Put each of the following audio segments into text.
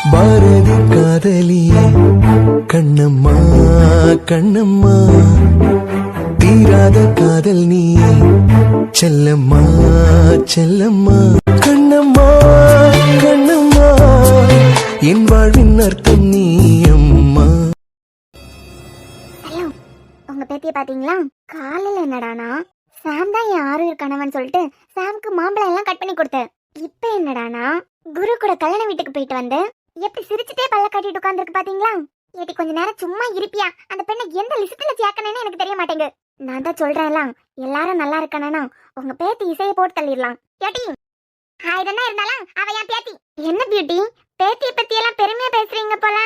பாரதி காதலியே கண்ணம்மா கண்ணம்மா தீராத காதல் நீ செல்லம்மா செல்லம்மா கண்ணம்மா கண்ணம்மா என் வாழ்வின் அர்த்தம் நீ அம்மா. ஹலோ, உங்க பேத்திய பாத்தீங்களா? காலையில என்னடானா சாம் தான் என் ஆறு கணவன் சொல்லிட்டு சாமுக்கு மாம்பழம் எல்லாம் கட் பண்ணி கொடுத்தேன். இப்ப என்னடானா குரு கூட கல்யாண வீட்டுக்கு போயிட்டு வந்து எப்படி சிரிச்சுட்டே பல்ல காட்டிட்டு உட்கார்ந்துருக்கு பாத்தீங்களா? ஏட்டி கொஞ்ச நேரம் சும்மா இருப்பியா? அந்த பெண்ணை எந்த லிஸ்ட்ல சேர்க்கணும்னு எனக்கு தெரிய மாட்டேங்குது. நான் தான் சொல்றேன்ல, எல்லாரும் நல்லா இருக்கானா உங்க பேத்தி இசையை போட்டு தள்ளிடலாம். ஏட்டி ஆயிரம் இருந்தாலும் அவ என் பேத்தி. என்ன பியூட்டி, பேத்திய பத்தி எல்லாம் பெருமையா பேசுறீங்க போல.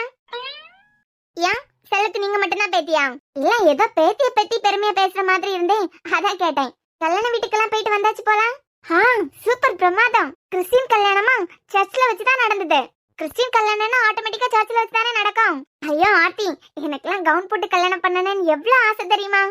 ஏன் செல்லுக்கு நீங்க மட்டும்தான் பேத்தியா? இல்ல ஏதோ பேத்திய பத்தி பெருமையா பேசுற மாதிரி இருந்தேன், அதான் கேட்டேன். கல்யாண வீட்டுக்கெல்லாம் போயிட்டு வந்தாச்சு போல. சூப்பர் பிரமாதம். கிறிஸ்டின் கல்யாணமா சர்ச்ல வச்சுதான் நடந்தது. கிறிஸ்டின் கல்யாணம்னா ஆட்டோமேட்டிக்கா சர்ச்ல வச்சுதானே நடக்கும். ஐயோ ஆர்த்தி, எனக்கெல்லாம் கவுன் போட்டு கல்யாணம் பண்ணணும்னு எவ்வளவு ஆசை தெரியுமா?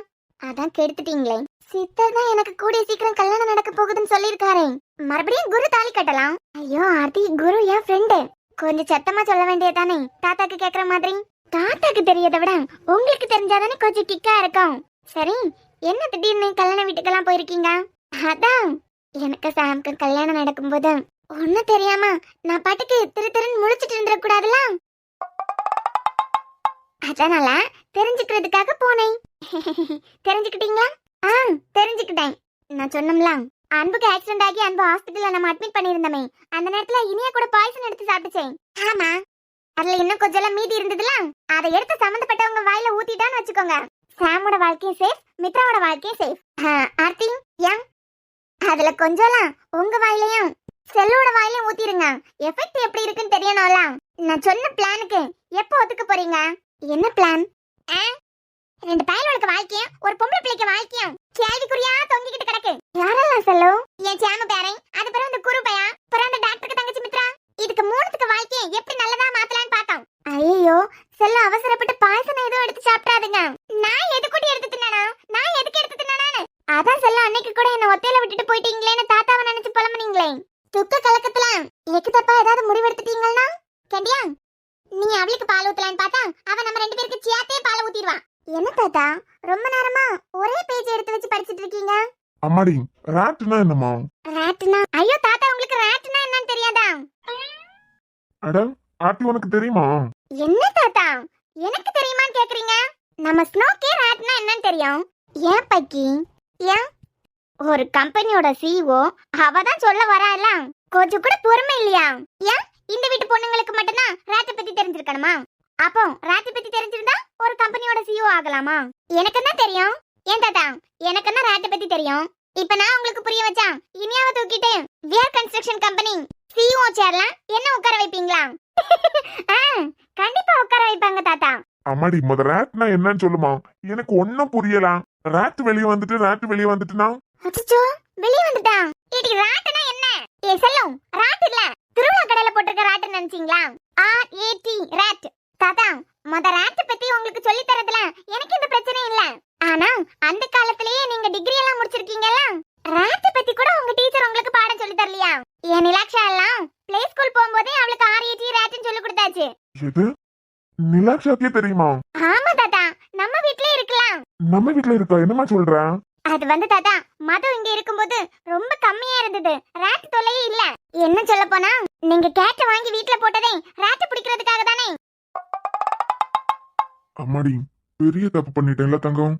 அதான் கெடுத்துட்டீங்களே. சித்தர் தான் எனக்கு கூடிய சீக்கிரம் கல்யாணம் நடக்க போகுதுன்னு சொல்லியிருக்காரு. மறுபடியும் குரு தாலி கட்டலாம். ஐயோ ஆர்த்தி, குரு என் ஃப்ரெண்டு. கொஞ்சம் சத்தமா சொல்ல வேண்டியதானே, தாத்தாக்கு கேக்குற மாதிரி. தாத்தாக்கு தெரியதை விட உங்களுக்கு தெரிஞ்சாதானே கொஞ்சம் கிக்கா இருக்கும். சரி, என்ன திடீர்னு கல்யாண வீட்டுக்கெல்லாம் போயிருக்கீங்க? அதான் எனக்கு சாம்க்கு கல்யாணம் நடக்கும்போது ஒன்னும் தெரியாம நான் பாட்டுக்கு திருன்னு முழிச்சிட்டு இருந்துட கூடாதுல, அதனால தெரிஞ்சுக்கிறதுக்காக போனேன். தெரிஞ்சுக்கிட்டீங்களா? தெரிஞ்சுக்கிட்டேன். நான் சொன்னோம்ல, அன்புக்கு ஆக்சிடென்ட் ஆகி அன்பு ஹாஸ்பிட்டல்ல நம்ம அட்மிட் பண்ணிருந்தோமே, அந்த நேரத்துல இனியா கூட பாய்சன் எடுத்து சாப்பிட்டுச்சேன். ஆமா, அதுல இன்னும் கொஞ்சம் மீதி இருந்ததுல, அதை எடுத்து சம்பந்தப்பட்டவங்க வாயில ஊத்திட்டான்னு வச்சுக்கோங்க. சாமோட வாழ்க்கையும் சேஃப், மித்ராவோட வாழ்க்கையும் சேஃப். ஆர்த்தி ஏன் அதுல கொஞ்சம்லாம் உங்க வாயிலையும் செல்லோட வாயிலையும் ஊத்திருங்க. எஃபெக்ட் எப்படி இருக்குன்னு தெரியணும்ல. நான் சொன்ன பிளானுக்கு எப்போ ஒத்துக்க போறீங்க? என்ன பிளான்? ரெண்டு பயலுக்கு வாழ்க்கையும் ஒரு பொம்பளை பிள்ளைக்கு வாழ்க்கையும் கேள்விக்குறியா தொங்கிக்கிட்டு கிடக்கு. யாரெல்லாம் செல்லோ? என் சேம பேரன், அது பிறகு இந்த குரு பையா, பிறகு அந்த டாக்டருக்கு தங்கச்சி மித்ரா. இதுக்கு மூணுத்துக்கு வாழ்க்கையை எப்படி நல்லதா மாத்தலான்னு பார்த்தோம். ஐயோ செல்ல அவசரப்பட்டு பாயசம் ஏதோ எடுத்து சாப்பிடாதுங்க. நான் எதுக்கூட்டி எடுத்து தின்னானா? நான் எதுக்கு எடுத்து தின்னானு? அதான் செல்ல அன்னைக்கு கூட என்ன ஒத்தையில விட்டுட்டு போயிட்டீங்களேன்னு தாத்தாவை நினைச்சு புலம்புனீங்களே. துக்க கலக்கத்துல எக்கு தப்பா ஏதாவது முடிவெடுத்துட்டீங்கன்னா கேண்டியா, நீ அவளுக்கு பால் ஊத்தலான்னு பார்த்தா அவ நம்ம ரெண்டு பேருக்கு சியாத்தே பால் ஊத்திடுவா. என்ன தாத்தா ரொம்ப நேரமா ஒரே பேஜ் எடுத்து வச்சு படிச்சிட்டு இருக்கீங்க? அம்மாடி, ராட்னா என்னமா? ராட்னா? ஐயோ தாத்தா, உங்களுக்கு ராட்னா என்னன்னு தெரியாதா? அட ஆட்டி, உனக்கு தெரியுமா? என்ன தாத்தா எனக்கு தெரியுமான்னு கேக்குறீங்க? நம்ம ஸ்னோக்கே ராட்னா என்னன்னு தெரியும். ஏன் பக்கி, ஏன் ஒரு கம்பெனியோட சிஓ அவ தான் சொல்ல வரால, கொஞ்சம் கூட பொறுமை இல்லையா? ஏன் இந்த வீட்டு பொண்ணுங்களுக்கு மட்டும்தான் ராட்டை பத்தி தெரிஞ்சிருக்கணுமா? அப்போ ராட்டை பத்தி தெரிஞ்சிருந்தா ஒரு கம்பெனியோட சிஓ ஆகலாமா? எனக்கு தான் தெரியும். ஏன் தாத்தா, எனக்கு தான் ராட்டை பத்தி தெரியும். இப்ப நான் உங்களுக்கு புரிய வச்சா இனியாவை தூக்கிட்டு வியர் கன்ஸ்ட்ரக்ஷன் கம்பெனி சிஓ சேர்ல என்ன உட்கார வைப்பீங்களா? கண்டிப்பா உட்கார வைப்பாங்க தாத்தா. அம்மாடி, முத ராட்னா என்னன்னு சொல்லுமா? எனக்கு ஒன்னும் புரியல. ராட் வெளிய வந்துட்டுனா அச்சச்சோ, வெளிய வந்துட்டா. ஏடி ராட்னா என்ன? ஏ செல்லம், ராட் இல்ல, திருவிழா கடையில போட்டுருக்க ராட் நினைச்சீங்களா? RAT rod. தாத்தா, முத ராட் பத்தி உங்களுக்கு சொல்லி தரதுல எனக்கு இந்த பிரச்சனை இல்ல. ஆனா அந்த காலத்திலேயே நீங்க டிகிரி எல்லாம் முடிச்சிருக்கீங்கல்ல, ராட் பத்தி கூட உங்க டீச்சர் உங்களுக்கு பாடம் சொல்லி தரலையா? என் நிலாக்ஷா எல்லாம் பிளே ஸ்கூல் போகும்போதே அவளுக்கு RAT ராட்னு சொல்லி கொடுத்தாச்சு. எது? நிலாக்ஷாக்கே தெரியுமா? ஆமா தாத்தா, நம்ம வீட்லயே இருக்கலாம். நம்ம வீட்ல இருக்கா? என்னமா சொல்ற? அது வந்து தாத்தா, மது இங்க இருக்கும்போது ரொம்ப கம்மியா இருந்தது, ராட் தொல்லையே இல்ல. என்ன சொல்ல போனா, நீங்க கேட்ட வாங்கி வீட்ல போட்டதே ராட் பிடிக்கிறதுக்காக தானே. அம்மாடி, பெரிய தப்பு பண்ணிட்டேன்ல தங்கம்.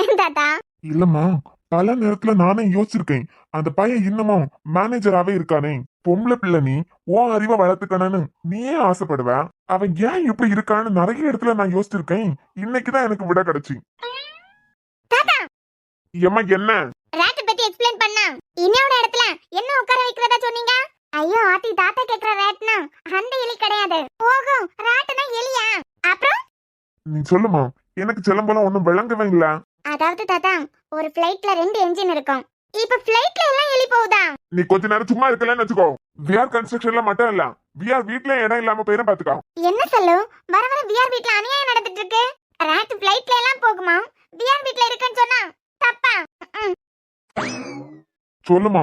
ஏன் தாத்தா? இல்லம்மா, பல நேரத்துல நானே யோசிச்சிருக்கேன். அந்த பையன் இன்னமும் மேனேஜராவே இருக்கானே. பொம்பளை பிள்ளை நீ உன் அறிவை வளர்த்துக்கணும்னு நீயே ஆசைப்படுவ. அவன் ஏன் இப்படி இருக்கான்னு நிறைய இடத்துல நான் யோசிச்சிருக்கேன். இன்னைக்குதான் எனக்கு விட கிடைச்சி. ஏம்மா என்ன? ராட் பத்தி எக்ஸ்பிளைன் பண்ணா இன்னோட இடத்துல என்ன உட்கார வைக்கிறதா சொன்னீங்க? ஐயோ ஆட்டி, தாத்தா கேக்குற ராட்னா அந்த எலி கிடையாது. போகும் ராட்னா எலியா? அப்புறம் நீ சொல்லுமா, எனக்கு செல்லம்போல ஒண்ணும் விளங்கவே இல்ல. அதாவது தாத்தா, ஒரு ஃளைட்ல 2 என்ஜின் இருக்கும். இப்ப ஃளைட்ல எல்லாம் எலி போகுதா? நீ கொஞ்ச நேரம் சும்மா இருக்கலன்னு வச்சுக்கோ. விஆர் கன்ஸ்ட்ரக்ஷன்ல மட்டும் இல்ல, விஆர் வீட்ல இடம் இல்லாம போயிரும் பாத்துக்கோ. என்ன சொல்லு, வர வர விஆர் வீட்ல அநியாயம் நடந்துட்டு இருக்கு. ராட் ஃளைட்ல எல்லாம் போகுமா? விஆர் வீட்ல இருக்குன்னு சொன்னா தப்பா? சொல்லுமா,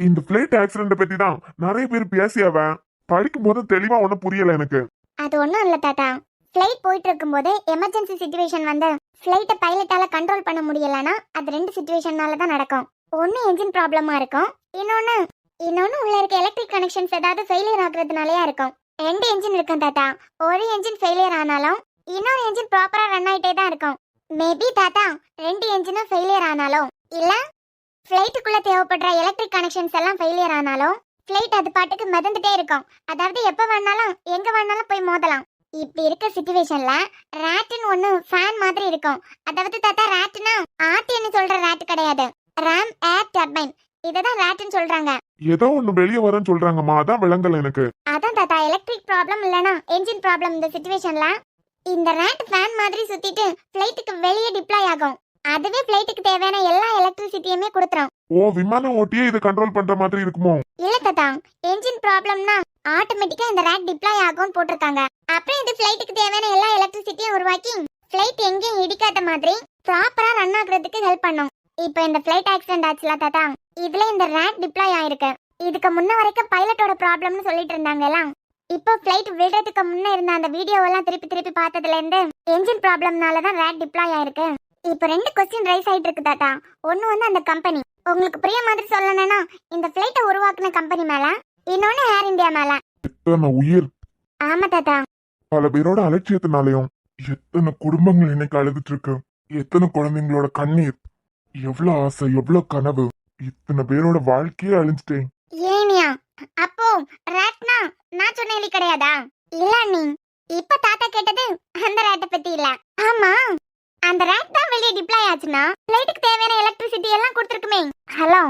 இந்த பிளைட் ஆக்சிடென்ட் பத்தி தான் நிறைய பேர் பேசியவன். படிக்கும் போது தெளிவா ஒண்ணும் புரியல எனக்கு. அது ஒன்றும் இல்லை தாத்தா. ஃப்ளைட் போயிட்டு இருக்கும்போது எமர்ஜென்சி சுச்சுவேஷன் வந்து ஃப்ளைட்டை பைலட்டால கண்ட்ரோல் பண்ண முடியலன்னா அது ரெண்டு சுச்சுவேஷனால தான் நடக்கும். ஒன்று என்ஜின் ப்ராப்ளமா இருக்கும், இன்னொன்று உள்ள இருக்க எலக்ட்ரிக் கனெக்ஷன்ஸ் ஏதாவது ஃபெயிலியர் ஆகுறதுனாலயா இருக்கும். ரெண்டு என்ஜின் இருக்கும் தாத்தா. ஒரு என்ஜின் ஃபெயிலியர் ஆனாலும் இன்னொரு என்ஜின் ப்ராப்பரா ரன் ஆயிட்டே தான் இருக்கும். மேபி தாத்தா ரெண்டு என்ஜினும் ஃபெயிலியர் ஆனாலும் இல்ல ஃப்ளைட்டுக்குள்ள தேவைப்படுற எலக்ட்ரிக் கனெக்ஷன்ஸ் எல்லாம் ஃபெயிலியர் ஆனாலும் ஃப்ளைட் அது பாட்டுக்கு மிதந்துட்டே இருக்கும். அதாவது எப்ப வேணாலும் எங்க வேணாலும் போய் மோதலாம். இப்படி இருக்க சிச்சுவேஷன்ல ரேட்னு ஒண்ணு ஃபேன் மாதிரி இருக்கும். அதாவது தாத்தா ரேட்னா ஆர்டின்னு சொல்ற ரேட் கிடையாது, ராம் ஏர் டர்பைன். இததான் ரேட்னு சொல்றாங்க. ஏதோ ஒண்ணு வெளியே வரேன்னு சொல்றாங்கம்மா, அதான் விளங்கல எனக்கு. அதான் தாத்தா எலக்ட்ரிக் ப்ராப்ளம் இல்லனா என்ஜின் ப்ராப்ளம் இந்த சிச்சுவேஷன்ல இந்த ரேட் ஃபேன் மாதிரி சுத்திட்டு ஃப்ளைட்டுக்கு வெளியே டிப்ளாய் ஆகும். அதுவே ஃப்ளைட்டுக்கு தேவையான எல்லா எலக்ட்ரிசிட்டியுமே கொடுத்துரும். ஓ, விமானம் ஓட்டியே இதை கண்ட்ரோல் பண்ற மாதிரி இருக்குமோ? இல்ல தாத்தா, என்ஜின் ப்ராப்ளம்னா ஆட்டோமேட்டிக்கா இந்த ரேட் டிப்ளாய் ஆகும்னு போட்டிருக்காங்க. அப்புறம் இது ஃப்ளைட்டுக்கு தேவையான எல்லா எலக்ட்ரிசிட்டியும் உருவாக்கி ஃப்ளைட் எங்கேயும் இடிக்காத மாதிரி ப்ராப்பரா ரன் ஆகுறதுக்கு ஹெல்ப் பண்ணும். இப்போ இந்த ஃப்ளைட் ஆக்சிடென்ட் ஆச்சுல தாத்தா, இதுல இந்த ரேட் டிப்ளாய் ஆயிருக்கு. இதுக்கு முன்ன வரைக்கும் பைலட்டோட ப்ராப்ளம்னு சொல்லிட்டு இருந்தாங்கல்ல, இப்போ ஃப்ளைட் விழுறதுக்கு முன்ன இருந்த அந்த வீடியோவெல்லாம் திருப்பி திருப்பி பார்த்ததுல இருந்து என்ஜின் ப்ராப்ளம்னால தான் ரேட் டிப்ளாய் ஆயிருக்கு. இப்போ ரெண்டு क्वेश्चन ரைஸ் ஆயிட்டு இருக்கு தாத்தா. ஒன்னு வந்து அந்த கம்பெனி, உங்களுக்கு புரிய மாதிரி சொல்லணும்னா இந்த ஃப்ளைட்டை உருவாக்குன கம்பெனி மேல, இன்னொன்னு ஏர் இந்தியா மேல. எத்தனை உயிர்! ஆமா தாத்தா. பல பேரோட அலட்சியத்தினாலையும் எத்தனை குடும்பங்கள் இன்னைக்கு அழுதுட்டு இருக்கு. எத்தனை குழந்தைங்களோட கண்ணீர், எவ்வளவு ஆசை, எவ்வளவு கனவு, இத்தனை பேரோட வாழ்க்கையே அழிஞ்சிட்டேன். ஏனியா அப்போ ரேட்னா நான் சொன்னேலி கிடையாதா? இல்ல நீ இப்ப தாத்தா கேட்டது அந்த ரேட்டை பத்தி இல்ல. ஆமா, அந்த ரேட் தான் வெளியே டிப்ளாய் ஆச்சுன்னா ஃப்ளைட்டுக்கு தேவையான எலக்ட்ரிசிட்டி எல்லாம் கொடுத்துருக்குமே. ஹலோ,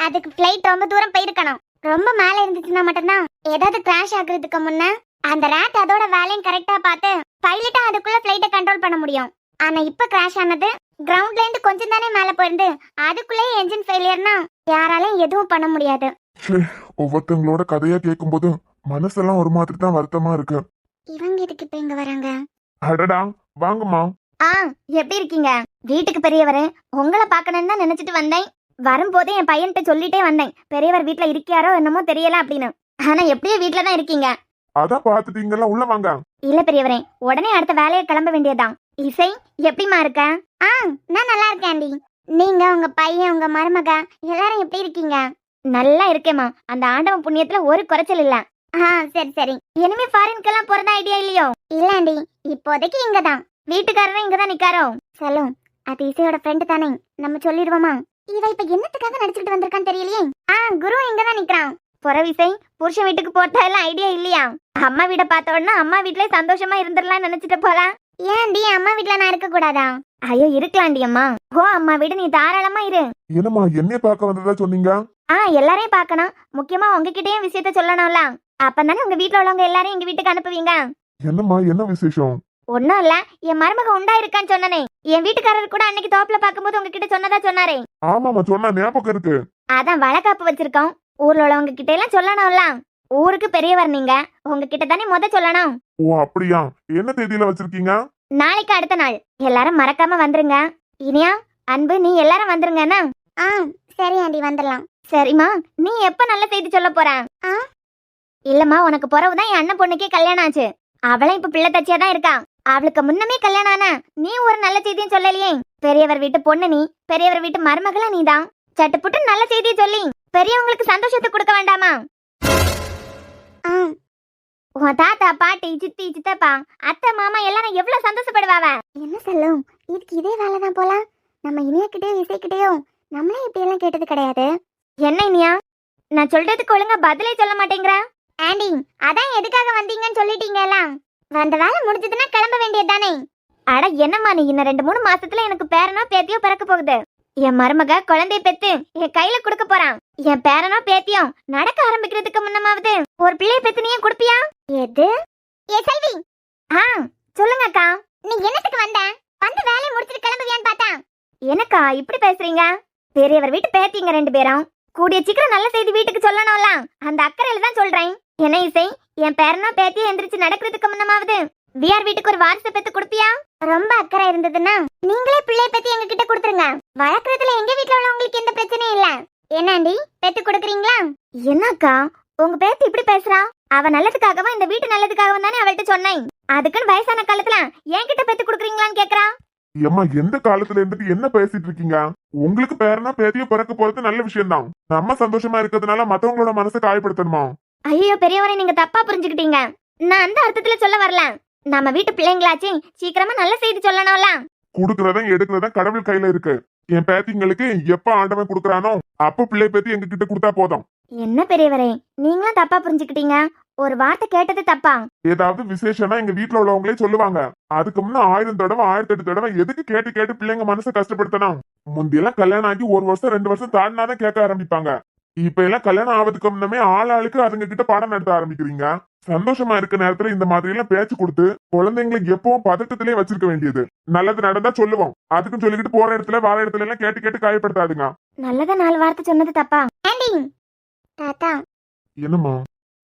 அதுக்கு ஃப்ளைட் ரொம்ப தூரம் போயிருக்கணும். ரொம்ப மேல இருந்துச்சுன்னா மட்டும்தான் ஏதாவது கிராஷ் ஆகுறதுக்கு முன்ன அந்த ரேட் அதோட வேலையும் கரெக்டா பார்த்து பைலட்டா அதுக்குள்ள ஃப்ளைட்டை கண்ட்ரோல் பண்ண முடியும். ஆனா இப்ப கிராஷ் ஆனது கிரவுண்ட்ல இருந்து கொஞ்சம் தானே மேல போயிருந்து, அதுக்குள்ளே என்ஜின் ஃபெயிலியர்னா யாராலையும் எதுவும் பண்ண முடியாது. ஒவ்வொருத்தவங்களோட கதையா கேட்கும்போது மனசெல்லாம் ஒரு மாதிரி தான் வருத்தமா இருக்கு. இவங்க எதுக்கு இப்ப இங்க வராங்க? அடடா, வாங்கம்மா. எப்படி இருக்கீங்க? வீட்டுக்கு பெரியவரு உங்களை பார்க்கணும்னு தான் நினைச்சிட்டு வந்தேன். வரும்போதே என் பையன்கிட்ட சொல்லிட்டே வந்தேன், பெரியவர் வீட்டுல இருக்கியாரோ என்னமோ தெரியல அப்படின்னு. ஆனா எப்படியோ வீட்டுல தான் இருக்கீங்க. அதான் பாத்துட்டீங்களா, உள்ள வாங்க. இல்ல பெரியவரே, உடனே அடுத்த வேலையை கிளம்ப வேண்டியதுதான். இசை எப்படிமா இருக்க? நான் நல்லா இருக்கேன் ஆண்டி. நீங்க, உங்க பையன், உங்க மருமக எல்லாரும் எப்படி இருக்கீங்க? நல்லா இருக்கேம்மா. அந்த ஆண்டவன் புண்ணியத்துல ஒரு குறைச்சல் இல்ல. சரி சரி. இனிமே ஃபாரின்க்கெல்லாம் போறதா ஐடியா இல்லையோ? இல்ல ஆண்டி, இப்போதைக்கு இங்கதான். வீட்டுக்காரரும் இங்கதான் நிக்காரோ? சொல்லும், அது இசையோட ஃப்ரெண்டு தானே, நம்ம சொல்லிடுவோமா? இவ இப்ப என்னத்துக்காக நடிச்சுட்டு வந்திருக்கான்னு தெரியலையே. குரு இங்கதான் நிக்கிறான். புறவு இசை, புருஷன் வீட்டுக்கு போட்டா எல்லாம் ஐடியா இல்லையா? அம்மா வீட்டை பார்த்த உடனே அம்மா வீட்டுல சந்தோஷமா இருந்துடலாம் நினைச்சிட்டு போலாம். ஏன்டி அம்மா வீட்டுல நான் இருக்க கூடாதா? ஐயோ இருக்கலாம்டி அம்மா. ஓ அம்மா வீடு, நீ தாராளமா இரு. என்னம்மா என்னைய பார்க்க வந்ததா சொன்னீங்க? எல்லாரையும் பார்க்கணும், முக்கியமா உங்ககிட்டயும் விஷயத்த சொல்லணும்ல. அப்பதானே உங்க வீட்டுல உள்ளவங்க எல்லாரையும் எங்க வீட்டுக்கு அனுப்புவீங்க. என்னம்மா, என்ன விசேஷம்? ஒன்னும் இல்ல, என் மருமக உண்டா இருக்கான்னு சொன்னனே. என் வீட்டுக்காரர் கூட அன்னைக்கு தோப்புல பாக்கும்போது உங்ககிட்ட சொன்னதா சொன்னாரே. ஆமாமா, சொன்னா ஞாபகம் இருக்கு. அதான் வளகாப்பு வச்சிருக்கோம். ஊர்ல உள்ளவங்க கிட்ட எல்லாம் சொல்லணும்ல. ஊருக்கு பெரியவர் நீங்க, உங்ககிட்ட தானே முத சொல்லணும். ஓ அப்படியா? என்ன தேதியில வச்சிருக்கீங்க? நாளைக்கு அடுத்த நாள். எல்லாரும் மறக்காம வந்துருங்க. இனியா, அன்பு, நீ எல்லாரும் வந்துருங்கண்ணா. சரி ஆண்டி, வந்துடலாம். சரிம்மா, நீ எப்ப நல்ல செய்தி சொல்ல போற? இல்லம்மா, உனக்கு பிறகுதான் என் அண்ணன் பொண்ணுக்கே கல்யாணம் ஆச்சு. அவளும் இப்ப பிள்ளை தச்சியா தான் இருக்கா. அவளுக்கு முன்னமே கல்யாணம் ஆனா நீ ஒரு நல்ல செய்தியும் சொல்லலையே. பெரியவர் வீட்டு பொண்ணு நீ, பெரியவர் வீட்டு மருமகள நீதான். சட்டுப்புட்டு நல்ல செய்தியை சொல்லி பெரியவங்களுக்கு சந்தோஷத்தை கொடுக்க வேண்டாமா? உன் தாத்தா, பாட்டி, சித்தி, சித்தப்பா, அத்தை, மாமா எல்லாரும் எவ்வளவு சந்தோஷப்படுவாவ. என்ன சொல்லும், இதுக்கு இதே வேலைதான் போல. நம்ம இனியாக்கிட்டயோ இசைக்கிட்டயோ நம்மளே இப்படி எல்லாம் கேட்டது கிடையாது. என்ன இனியா, நான் சொல்றதுக்கு ஒழுங்கா பதிலே சொல்ல மாட்டேங்கிற? ஆண்டி, அதான் எதுக்காக வந்தீங்கன்னு சொல்லிட்டீங்கல்ல, வந்த வேலை முடிஞ்சதுன்னா கிளம்ப வேண்டியதுதானே. அட என்னம்மா நீ, இன்னும் 2-3 மாசத்துல எனக்கு பேரனோ பேத்தியோ பிறக்க போகுது. என் மருமக குழந்தைய பெத்து என் கையில கொடுக்க போறான். என் பேரனோ பேத்தியும் நடக்க ஆரம்பிக்கிறதுக்கு முன்னமாவது ஒரு பிள்ளைய பெத்து நீ கொடுப்பியா? எது? ஏ செல்வி. சொல்லுங்க அக்கா. நீ என்னத்துக்கு வந்த? வந்து வேலையை முடிச்சிட்டு கிளம்புவியான்னு பார்த்தா. எனக்கா இப்படி பேசுறீங்க? பெரியவர் வீட்டு பேத்திங்க 2 பேரும் கூடிய சீக்கிரம் நல்ல செய்தி வீட்டுக்கு சொல்லணும்ல, அந்த அக்கறையில தான் சொல்றேன். என்ன இசை, என் பேரனோ பேத்தியோ எந்திரிச்சு நடக்கிறதுக்கு முன்னமாவது விஆர் வீட்டுக்கு ஒரு வாரிசு பெத்து கொடுப்பியா? ரொம்ப அக்கறை இருந்ததுன்னா நீங்களே பிள்ளைய பத்தி எங்க கிட்ட கொடுத்துருங்க. வளர்க்கறதுல எங்க வீட்டுல உள்ளவங்களுக்கு எந்த பிரச்சனையும் இல்ல. என்னாண்டி, பெத்து கொடுக்குறீங்களா? என்னக்கா உங்க பேத்தி இப்படி பேசுறா? அவ நல்லதுக்காகவும் இந்த வீட்டு நல்லதுக்காகவும் தானே அவள்கிட்ட சொன்னேன். அதுக்குன்னு வயசான காலத்துல என்கிட்ட பெத்து கொடுக்குறீங்களான்னு கேக்குறா. ஏம்மா எந்த காலத்துல இருந்துட்டு என்ன பேசிட்டு இருக்கீங்க? உங்களுக்கு பேரனா பேத்திய பிறக்க போறது நல்ல விஷயம் தான். நம்ம சந்தோஷமா இருக்கிறதுனால மத்தவங்களோட மனசை காயப்படுத்தணுமா? ஐயோ பெரியவரை நீங்க தப்பா புரிஞ்சுக்கிட்டீங்க. நான் அந்த அர்த்தத்துல சொல்ல வரல. நம்ம வீட்டு பிள்ளைங்களாச்சு சீக்கிரமா நல்ல செய்தி சொல்லணும்ல. குடுக்கறதும் எடுக்கிறதும் கடவுள் கையில இருக்கு. என் பேத்திங்களுக்கு எப்ப ஆண்டவன் குடுக்கறானோ அப்ப பிள்ளை பேத்தி எங்க கிட்ட கொடுத்தா போதும். என்ன பெரியவரே நீங்களும் தப்பா புரிஞ்சுக்கிட்டீங்க. ஒரு வார்த்தை கேட்டது தப்பா? ஏதாவது விசேஷம்னா எங்க வீட்டுல உள்ளவங்களே சொல்லுவாங்க. அதுக்கு முன்ன 1000 தடவை 1008 தடவை எதுக்கு கேட்டு கேட்டு பிள்ளைங்க மனசை கஷ்டப்படுத்தணும்? முந்தியெல்லாம் கல்யாணம் ஆகி 1 வருஷம் 2 வருஷம் தாண்டினாதான் கேட்க ஆரம்பிப்பாங்க. இப்ப எல்லாம் கல்யாணம் ஆவதுக்கு முன்னமே ஆளுக்கு அதுங்க கிட்ட பாடம் நடத்த ஆரம்பிக்கிறீங்க. சந்தோஷமா இருக்க நேரத்துல இந்த மாதிரி எல்லாம் பேச்சு கொடுத்து குழந்தைங்களுக்கு எப்பவும் பதட்டத்திலே வச்சிருக்க வேண்டியது. நல்லது நடந்தா சொல்லுவோம், அதுக்குன்னு சொல்லிக்கிட்டு போற இடத்துல வார இடத்துல எல்லாம் கேட்டு கேட்டு காயப்படுத்தாதுங்க. நல்லதா 4 வார்த்தை சொன்னது தப்பா? தாத்தா என்னம்மா?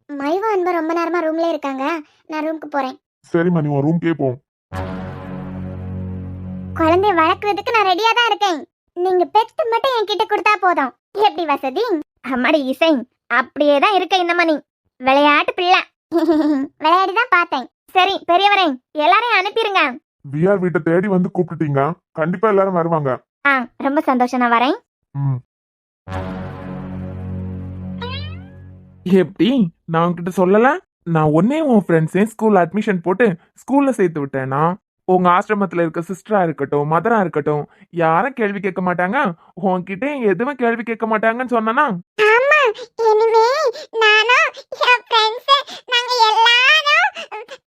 மைவா அன்பா ரொம்ப நேரமா ரூம்ல இருக்காங்க. நான் ரூமுக்கு போறேன். சரிம்மா, நீ உன் ரூம் கேப்போம். குழந்தைய வளர்க்கறதுக்கு நான் ரெடியா தான் இருக்கேன். நீங்க பெத்து மட்டும் என்கிட்ட கொடுத்தா போதும். எப்படி வசதி? அம்மாடி இசை அப்படியே தான் இருக்க. இந்த மணி விளையாட்டு பிள்ளை. விளையாடி தான் பார்த்தேன். சரி பெரியவரே எல்லாரையும் அனுப்பிடுங்க. விஆர் வீட்டை தேடி வந்து கூப்பிட்டுட்டீங்க, கண்டிப்பா எல்லாரும் வருவாங்க. ரொம்ப சந்தோஷம், நான் வரேன். எப்படி நான் உன்கிட்ட சொல்லல? நான் ஒன்னே உன் ஃப்ரெண்ட்ஸையும் ஸ்கூல் அட்மிஷன் போட்டு ஸ்கூல்ல சேர்த்து விட்டேன்னா உங்க ஆசிரமத்துல இருக்க சிஸ்டரா இருக்கட்டும் மதரா இருக்கட்டும் யாரும் கேள்வி கேட்க மாட்டாங்க. உன்கிட்ட எதுவும் கேள்வி கேட்க மாட்டாங்கன்னு சொன்னா ஆமா, இனிமே நானும் என் ஃப்ரெண்ட்ஸ் நாங்க எல்லாரும்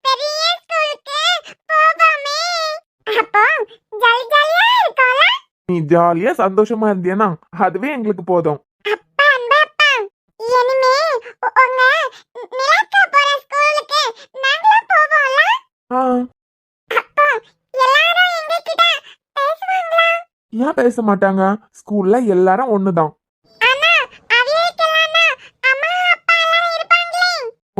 பெரிய ஸ்கூலுக்கு போவோமே. அப்போ ஜாலி ஜாலியா இருக்கும்ல. நீ ஜாலியா சந்தோஷமா இருந்தியனா அதுவே எங்களுக்கு போதும். அப்பா அன்பா இனிமே உங்க நிலாக்கா போற ஸ்கூலுக்கு நாங்களும் போவோம்ல. அப்போ எல்லாரும் எங்க கிட்ட பேசுவாங்களா? ஏன் பேச மாட்டாங்க? ஸ்கூல்ல எல்லாரும் ஒண்ணுதான். ஆனா அவியேக்கலாம்னா அம்மா அப்பா எல்லாரும் இருப்பாங்களே.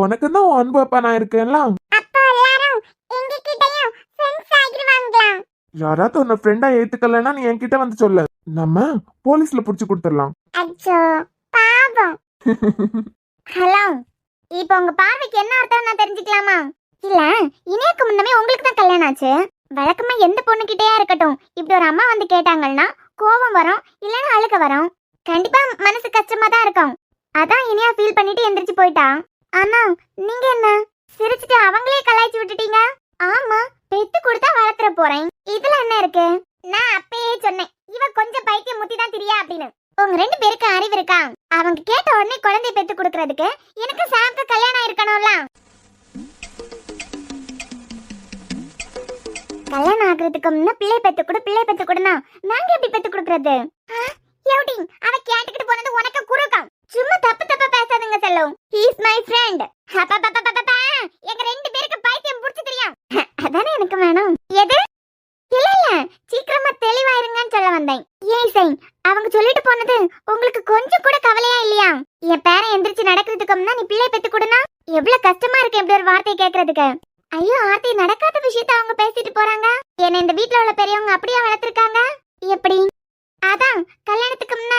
உனக்கு தான் உன் அன்பு அப்பா நான் இருக்கேன்ல. அப்போ எல்லாரும் எங்க கிட்டயும் ஃப்ரெண்ட்ஸ் ஆகிடுவாங்களா? யாராவது உன்னை ஃப்ரெண்டா ஏத்துக்கலன்னா நீ என்கிட்ட வந்து சொல்லு, நம்ம போலீஸ்ல புடிச்சு கொடுத்துடலாம். அச்சோ பாவம். ஹலோ, இப்போ உங்க பார்வைக்கு என்ன அர்த்தம் நான் தெரிஞ்சுக்கலாமா? இல்ல இனியாக்கு முன்னமே உங்களுக்கு தான் கல்யாணம் ஆச்சு. வழக்கமா எந்த பொண்ணு கிட்டயா இருக்கட்டும் இப்படி ஒரு அம்மா வந்து கேட்டாங்கன்னா கோபம் வரும், இல்லைன்னா அழுக வரும். கண்டிப்பா மனசு கஷ்டமா தான் இருக்கும். அதான் இனியா ஃபீல் பண்ணிட்டு எந்திரிச்சு போயிட்டா. ஆனா நீங்க என்ன சிரிச்சுட்டு அவங்களே கலாய்ச்சி விட்டுட்டீங்க. ஆமா, பெத்து கொடுத்தா வளர்த்துற போறேன், இதுல என்ன இருக்கு? நான் அப்பயே சொன்னேன் இவ கொஞ்சம் பைத்தியம் முத்தி தான் தெரியா அப்படின்னு. உங்க 2 பேருக்கு அறிவு இருக்கா? அவங்க கேட்ட உடனே குழந்தை பெத்து கொடுக்கறதுக்கு எனக்கு சாம்க்கு கல்யாணம் இருக்கணும்ல. கல்யாணம் ஆகுறதுக்கு முன்ன பிள்ளை பெத்து கொடுனா நாங்க எப்படி பெத்து கொடுக்கறது? எப்படி அவ கேட்டுக்கிட்டு போனது உனக்கு குறுக்கம். சும்மா தப்பு தப்பா பேசாதீங்க செல்லும். He is my friend. எங்க 2 பேருக்கு பைத்தியம் புடிச்சு தெரியும். அதானே எனக்கு வேணும். எது? இல்ல இல்ல, சீக்கிரமா தெளிவாயிருங்கன்னு சொல்ல வந்தேன். ஏன் சை அவங்க சொல்லிட்டு போனது உங்களுக்கு கொஞ்சம் கூட கவலையா இல்லையா? என் பேரன் எந்திரிச்சு நடக்கிறதுக்கு முன்னா நீ பிள்ளை பெத்து கொடுனா எவ்வளவு கஷ்டமா இருக்கு இப்படி ஒரு வார்த்தையை கேட்கறதுக்கு. ஐயோ ஆர்த்தி, நடக்காத விஷயத்த அவங்க பேசிட்டு போறாங்க. என்ன இந்த வீட்ல உள்ள பெரியவங்க அப்படியே வளர்த்திருக்காங்க. எப்படி? அதான் கல்யாணத்துக்கு முன்ன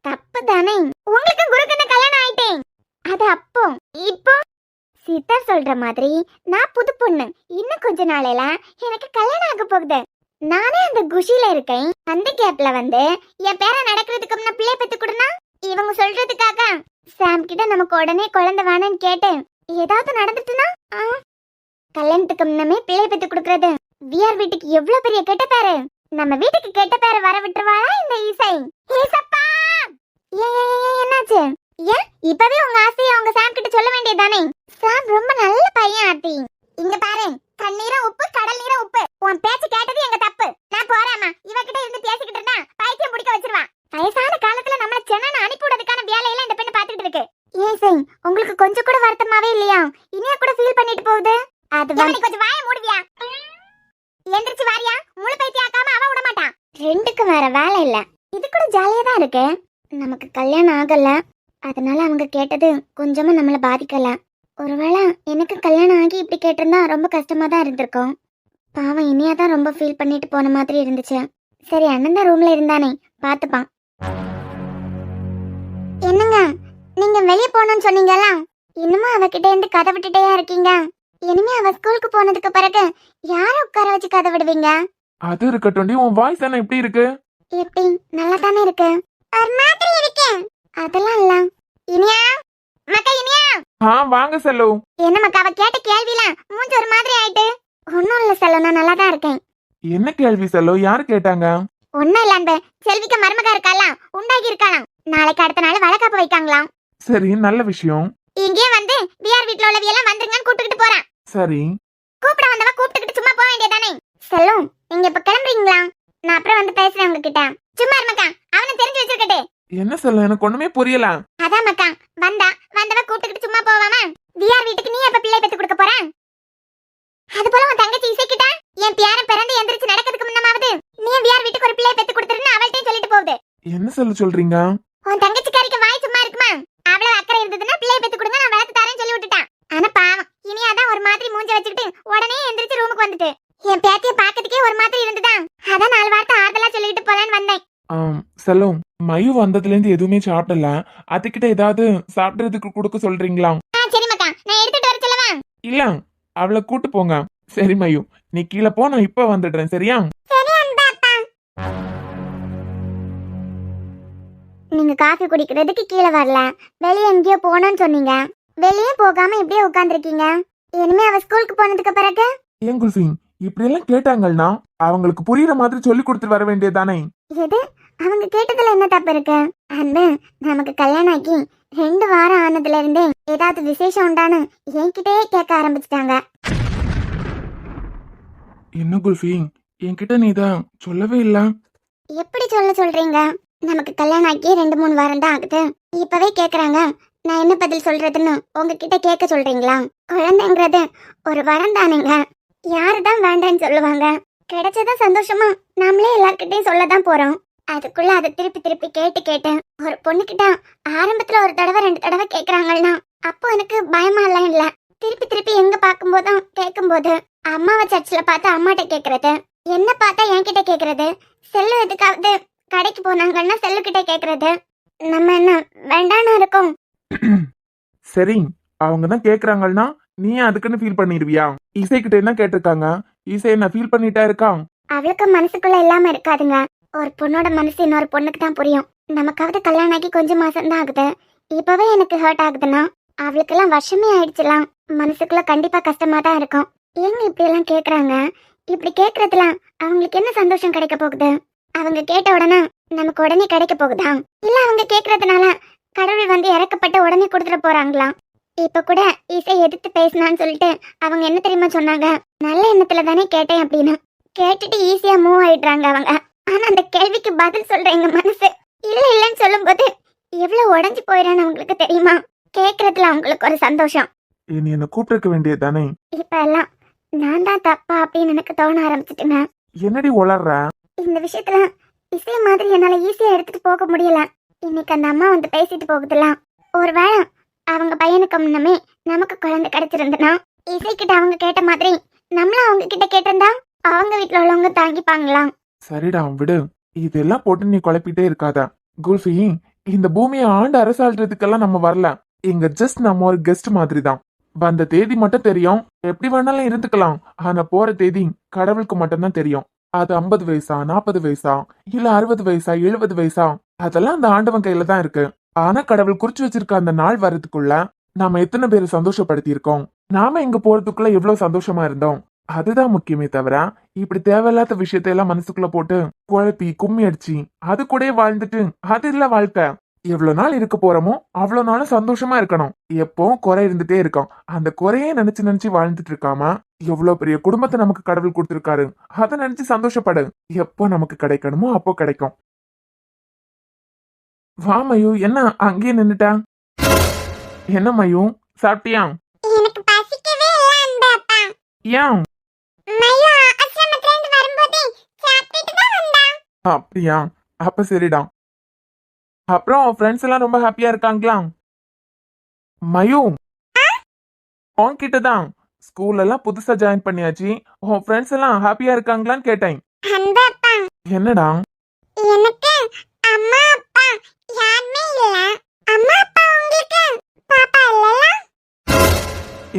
தப்பு தானே. உங்களுக்கு குருக்குன்னு கல்யாணம் ஆயிட்டேன். அது அப்போ. இப்போ சித்தர் சொல்ற மாதிரி நான் புது பொண்ணு. இன்னும் கொஞ்ச நாளையில எனக்கு கல்யாணம் ஆக போகுது. நானே அந்த குஷில இருக்கேன். அந்த கேப்ல வந்து என் பேர நடக்கிறதுக்கு முன்ன பிள்ளை பெத்து கொடுனா இவங்க சொல்றதுக்காக சாம் கிட்ட நமக்கு உடனே குழந்தை வேணும்னு கேட்டு ஏதாவது நடந்துட்டுனா கல்யாணத்துக்கு முன்னமே பிள்ளை பெத்து கொடுக்கறது விஆர் வீட்டுக்கு எவ்வளவு பெரிய கெட்ட பேரு. நம்ம வீட்டுக்கு கெட்ட பேரை வர விட்டுருவாளா இந்த இசை? என்னாச்சு? ஏன் இப்பவே உங்க ஆசையை அவங்க சாம் கிட்ட சொல்ல வேண்டியதானே? சாம் ரொம்ப நல்ல பையன் ஆர்த்தி. இங்க பாரு, தண்ணீரும் உப்பு கடல் நீரும் உப்பு. உன் பேச்சு கேட்டது எங்க தப்பு. நான் போறேம்மா. இவகிட்ட இருந்து பேசிக்கிட்டு இருந்தா பைத்தியம் பிடிக்க வச்சிருவான். வயசான காலத்துல நம்மள சென்னை அனுப்பி விடுறதுக்கான வேலையெல்லாம் இந்த பெண்ணு பாத்துக்கிட்டு இருக்கு. ஏன் சார் உங்களுக்கு கொஞ்சம் கூட வருத்தமாவே இல்லையா? இனியா கூட ஃபீல் பண்ணிட்டு போகுது. அது கொஞ்சம் வாயை மூடுவியா? எந்திரிச்சு வாரியா? முழு பைத்தியம் ஆக்காம அவ விட மாட்டான். 2க்கும் வேற வேலை இல்ல. இது கூட ஜாலியா தான் இருக்கு. நமக்கு கல்யாணம் ஆகல, அதனால அவங்க கேட்டது கொஞ்சமா நம்மள பாதிக்கல. ஒருவேளை எனக்கு கல்யாணம் ஆகி இப்படி கேட்டிருந்தா ரொம்ப கஷ்டமா தான் இருந்திருக்கும். பாவம் இனியா தான் ரொம்ப ஃபீல் பண்ணிட்டு போன மாதிரி இருந்துச்சு. சரி, அண்ணன் தான் ரூம்ல இருந்தானே, பாத்துப்பான். என்னங்க நீங்க வெளியே போகணும்னு சொன்னீங்களா? இன்னுமும் அவகிட்ட இருந்து கதை விட்டுட்டே இருக்கீங்க. இனிமே அவ ஸ்கூலுக்கு போனதுக்கு பிறகு யார உட்கார வச்சு கதை விடுவீங்க? அது இருக்கட்டும், உன் வாய்ஸ் என்ன எப்படி இருக்கு? எப்படி நல்லா தானே இருக்கு. ஒரு மாதிரி இருக்கு. அதெல்லாம் இல்ல. இனியா மக்கா, இனியா வாங்க செல்லு. என்ன மக்கா, அவ கேட்ட கேள்வில மூஞ்சி ஒரு மாதிரி ஆயிட்டு. ஒன்னும் இல்ல செல்ல, நான் நல்லா தான் இருக்கேன். என்ன கேள்வி செல்லு? யாரு கேட்டாங்க? ஒன்னும் இல்ல அன்பு, செல்விக்கு மருமகா இருக்காலாம், உண்டாகி இருக்காளாம். நாளைக்கு அடுத்த நாள் வளகாப்பு வைக்காங்களாம். சரி, நல்ல விஷயம். இங்கே வந்து விஆர் வீட்ல உள்ளவியெல்லாம் வந்துருங்கன்னு கூப்பிட்டுக்கிட்டு போறான். சரி, கூப்பிட வந்தவ கூப்பிட்டுக்கிட்டு சும்மா போக வேண்டியதானே. செல்லும், நீங்க இப்ப கிளம்புறீங்களா? நான் அப்புறம் வந்து பேசுறேன் உங்ககிட்ட. சும்மா இருமக்கா, அவனை தெரிஞ்சு வச்சிருக்கட்டு. என்ன செல்லு? எனக்கு ஒண்ணுமே புரியல. அதான் மக்கா, வந்தவ கூப்பிட்டுக்கிட்டு சும்மா போவாம விஆர் வீட்டுக்கு நீ எப்ப பிள்ளை பெத்து கொடுக்க போற? அது போல உன் தங்கச்சி இசைக்கிட்ட என் பேரன் பிறந்து எந்திரிச்சு நடக்கிறதுக்கு முன்னமாவது நீ விஆர் வீட்டுக்கு ஒரு பிள்ளை பெத்து கொடுத்துருன்னு அவள்கிட்டயும் சொல்லிட்டு போகுது. என்ன செல்லு சொல்றீங்க? உன் தங்கச்சிக்காரிக்கு வாய் சும்மா இருக்குமா? அவ்வளவு அக்கறை இருந்ததுன்னா பிள்ளை பெத்து கொடுங்க, நான் வளர்த்து தரேன்னு சொல்லி விட்டுட்டான். ஆனா பாவம், இனியாதான் ஒரு மாதிரி மூஞ்ச வச்சுக்கிட்டு உடனே எந்திரிச்சு ரூமுக்கு வந்துட்டு என் பேத்திய பாக்கிறதுக்கே ஒரு மாதிரி இருந்துதான். அதான் 4 வார்த்தை ஆறுதலா சொல்லிட்டு போலான்னு வந்தேன். செல்லும், மயு வந்ததுல இருந்து எதுவுமே சாப்பிடல. அதுகிட்ட ஏதாவது சாப்பிடுறதுக்கு கொடுக்க சொல்றீங்களா? சரி மக்கா, நான் எடுத்துட்டு வர சொல்லவா? இல்ல, அவளை கூட்டு போங்க. சரி மயு, நீ கீழே போ, நான் இப்ப வந்துடுறேன். சரியா? நீங்க காஃபி குடிக்கிறதுக்கு கீழே வரல, வெளியே எங்கேயோ போனோம்னு சொன்னீங்க. வெளியே போகாம இப்படியே உட்கார்ந்துருக்கீங்க. இனிமே அவ ஸ்கூலுக்கு போனதுக்கு பிறகு ஏன் குல்ஃபி இப்படி எல்லாம் கேட்டாங்கன்னா அவங்களுக்கு புரியுற மாதிரி சொல்லி கொடுத்துட்டு வர வேண்டியதானே? எது? அவங்க கேட்டதுல என்ன தப்பு இருக்கு? அன்பு, நமக்கு கல்யாணம் ஆகி 2 வாரம் ஆனதுல இருந்தே ஏதாவது விசேஷம் உண்டான்னு என்கிட்டயே கேட்க ஆரம்பிச்சிட்டாங்க. என்ன குல்ஃபி, என்கிட்ட நீ தான் சொல்லவே இல்ல. எப்படி சொல்றீங்க? நமக்கு கல்யாணம் ஆகி 2-3 வாரம் தான் ஆகுது. இப்பவே கேக்குறாங்க, நான் என்ன பதில் சொல்றதுன்னு உங்ககிட்ட கேட்க சொல்றீங்களா? குழந்தைங்கிறது ஒரு வரம் தானுங்க. யாருதான் வேண்டான்னு சொல்லுவாங்க? கிடைச்சதா சந்தோஷமா நாமளே எல்லார்கிட்டையும் சொல்லதான் போறோம். அதுக்குள்ள அதை திருப்பி கேட்டு ஒரு பொண்ணுகிட்ட ஆரம்பத்துல ஒரு தடவை 2 தடவை கேக்குறாங்கன்னா அப்போ எனக்கு பயமா எல்லாம் இல்ல. திருப்பி எங்க பாக்கும்போதும் கேட்கும்போது அம்மாவை சர்ச்சில் பார்த்து அம்மாட்ட கேக்குறது, என்ன பார்த்தா என்கிட்ட கேக்குறது, செல்லு எதுக்காவது கடைக்கு போனாங்கன்னா செல்லு கிட்ட கேக்குறது. நம்ம என்ன வேண்டான்னு இருக்கோம்? சரி, அவங்க தான் கேக்குறாங்கன்னா நீ அதுக்குன்னு ஃபீல் பண்ணிடுவியா? இசை கிட்ட என்ன கேட்டிருக்காங்க? இசை என்ன ஃபீல் பண்ணிட்டா இருக்கான்? அவளுக்கு மனசுக்குள்ள இல்லாம இருக்காதுங்க. ஒரு பொண்ணோட மனசு இன்னொரு பொண்ணுக்கு தான் புரியும். நமக்காவது கல்யாணம் ஆகி கொஞ்சம் மாசம் தான் ஆகுது. இப்பவே எனக்கு ஹர்ட் ஆகுதுன்னா அவளுக்கு எல்லாம் வருஷமே ஆயிடுச்சுலாம். மனசுக்குள்ள கண்டிப்பா கஷ்டமா தான் இருக்கும். ஏங்க இப்படி எல்லாம் கேக்குறாங்க? இப்படி கேக்குறதுல அவங்களுக்கு என்ன சந்தோஷம் கிடைக்க போகுது? அவங்க கேட்ட உடனே நமக்கு உடனே கிடைக்க போகுதா? இல்ல அவங்க கேக்குறதுனால கடவுள் வந்து இறக்கப்பட்டு உடனே கொடுத்துட போறாங்களா? இப்ப கூட இசை எதிர்த்து பேசினான்னு சொல்லிட்டு அவங்க என்ன தெரியுமா சொன்னாங்க? நல்ல எண்ணத்துல தானே கேட்டேன் அப்படின்னு. கேட்டுட்டு ஈஸியா மூவ் ஆயிடுறாங்க அவங்க. ஆனா அந்த கேள்விக்கு பதில் சொல்ற எங்க மனசு இல்லன்னு சொல்லும் போது எவ்வளவு உடஞ்சு போயிடான்னு அவங்களுக்கு தெரியுமா? கேக்குறதுல அவங்களுக்கு ஒரு சந்தோஷம். நீ என்ன கூப்பிட்டு வேண்டியது தானே? இப்ப எல்லாம் நான் தான் தப்பா அப்படின்னு எனக்கு தோண ஆரம்பிச்சிட்டுங்க. என்னடி உளர்ற? இந்த விஷயத்துல இசை மாதிரி என்னால ஈஸியா எடுத்துட்டு போக முடியல. இன்னைக்கு அந்த அம்மா வந்து பேசிட்டு போகுதுலாம். ஒருவேளை அவங்க பையனுக்கு முன்னமே நமக்கு குழந்தை கிடைச்சிருந்தனா இசைக்கிட்ட அவங்க கேட்ட மாதிரி நம்மளும் அவங்க கிட்ட கேட்டிருந்தா அவங்க வீட்டுல உள்ளவங்க தாங்கிப்பாங்களாம். சரிடா, விடு. இதெல்லாம் போட்டு நீ குழப்பிட்டே இருக்காத குல்ஃபி. இந்த பூமியை ஆண்டு அரசாள்றதுக்கெல்லாம் நம்ம வரல. இங்க ஜஸ்ட் நம்ம ஒரு கெஸ்ட் மாதிரி தான். வந்த தேதி மட்டும் தெரியும், எப்படி வேணாலும் இருந்துக்கலாம். ஆனா போற தேதி கடவுளுக்கு மட்டும்தான் தெரியும். அது 50 வயசா, 40 வயசா, இல்ல 60 வயசா, 70 வயசா, அதெல்லாம் அந்த ஆண்டவன் கையில தான் இருக்கு. ஆனா கடவுள் குறிச்சு வச்சிருக்க அந்த நாள் வர்றதுக்குள்ள நாம எத்தனை பேரை சந்தோஷப்படுத்தி இருக்கோம்? நாம இங்க போறதுக்குள்ள எவ்வளவு சந்தோஷமா இருந்தோம்? அதுதான் முக்கியமே தவிர இப்படி தேவையில்லாத விஷயத்தையெல்லாம் மனசுக்குள்ள போட்டு குழப்பி கும்மி அடிச்சு அது கூட வாழ்ந்துட்டு அது இல்ல வாழ்க்கை. எவ்வளவு நாள் இருக்க போறோமோ அவ்வளவு நாளும் சந்தோஷமா இருக்கணும். எப்போ குறை இருந்துட்டே இருக்கோம். அந்த குறையே நினைச்சு வாழ்ந்துட்டு இருக்காம எவ்வளவு பெரிய குடும்பத்தை நமக்கு கடவுள் கொடுத்திருக்காரு, அதை நினைச்சு சந்தோஷப்படு. எப்போ நமக்கு கிடைக்கணுமோ அப்போ கிடைக்கும். வா மயு, என்ன அங்கேயே நின்னுட்டா? என்ன மயு, சாப்பிட்டியா? எனக்கு பசிக்கவே இல்ல அந்த அப்பா. ஏன்? மயு ஆசிரமத்துல இருந்து வரும்போதே சாப்பிட்டுட்டு தான் வந்தா. அப்படியா? அப்ப சரிடா. அப்புறம் ஃப்ரெண்ட்ஸ் எல்லாம் ரொம்ப ஹாப்பியா இருக்காங்களா? மயு, உன்கிட்ட தான். ஸ்கூல்ல எல்லாம் புதுசா ஜாயின் பண்ணியாச்சு. உன் ஃப்ரெண்ட்ஸ் எல்லாம் ஹாப்பியா இருக்காங்களான்னு கேட்டேன். அந்த அப்பா, என்னடா? எனக்கு அம்மா அப்பா யாருமே இல்ல. அம்மா அப்பா உங்களுக்கு பாப்பா இல்லல?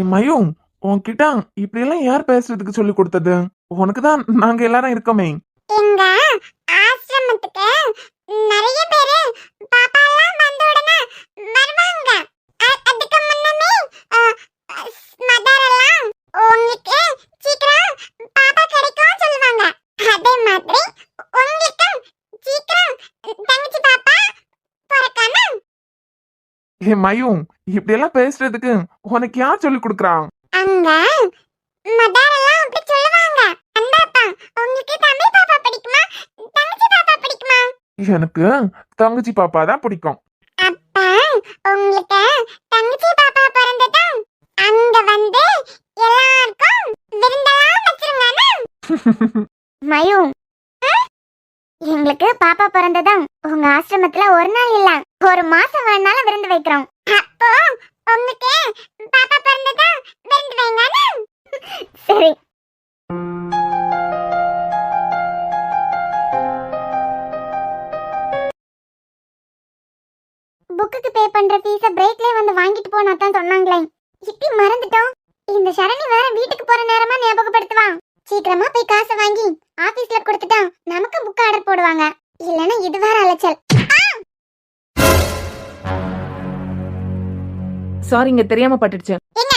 மயும், உன்கிட்ட இப்படி எல்லாம் யார் பேசுறதுக்கு சொல்லி கொடுத்தது? உனக்கு தான் நாங்க எல்லாரும் இருக்கோமே. எங்க ஆசிரமத்துக்கு நிறைய பேரு பாப்பா எல்லாம் வந்த உடனே வருவாங்க. அதுக்கு முன்னமே மதர் எல்லாம் உங்களுக்கு சீக்கிரம் பாப்பா கிடைக்கும் சொல்லுவாங்க. அதே மாதிரி உங்களுக்கு சீக்கிரம் தங்கச்சி பாப்பா பிறக்கணும். மயும், இப்படி எல்லாம் பேசுறதுக்கு உனக்கு யார் சொல்லி கொடுக்குறான்? அங்க மதர் எல்லாம் அப்படி சொல்லுவாங்க. அந்தாப்பா உங்களுக்கு தம்பி பாப்பா பிடிக்குமா தங்கச்சி பாப்பா பிடிக்குமா? எனக்கு தங்கச்சி பாப்பா தான் பிடிக்கும். அப்ப உங்களுக்கு தங்கச்சி பாப்பா பிறந்ததா அங்க வந்து எல்லாருக்கும் விருந்தெல்லாம் வச்சிருங்க. மயு, எங்களுக்கு பாப்பா பிறந்ததா உங்க ஆசிரமத்துல ஒரு நாள் இல்ல ஒரு மாசம் வேணாலும் விருந்து வைக்கிறோம். அப்போ உங்களுக்கு பாப்பா பிறந்ததா விருந்து வைங்க. சரி. புக்குக்கு பே பண்ற ஃபீஸ பிரேக்லயே வந்து வாங்கிட்டு போனா தான் சொன்னாங்களே. இப்படி மறந்துட்டோம். இந்த சரணி வேற வீட்டுக்கு போற நேரமா ஞாபகப்படுத்துவான். சீக்கிரமா போய் காசை வாங்கி ஆபீஸ்ல கொடுத்துட்டா நமக்கு புக் ஆர்டர் போடுவாங்க. இல்லனா இது வேற அலைச்சல். சாரிங்க, தெரியாம பட்டுடுச்சு. ஏங்க,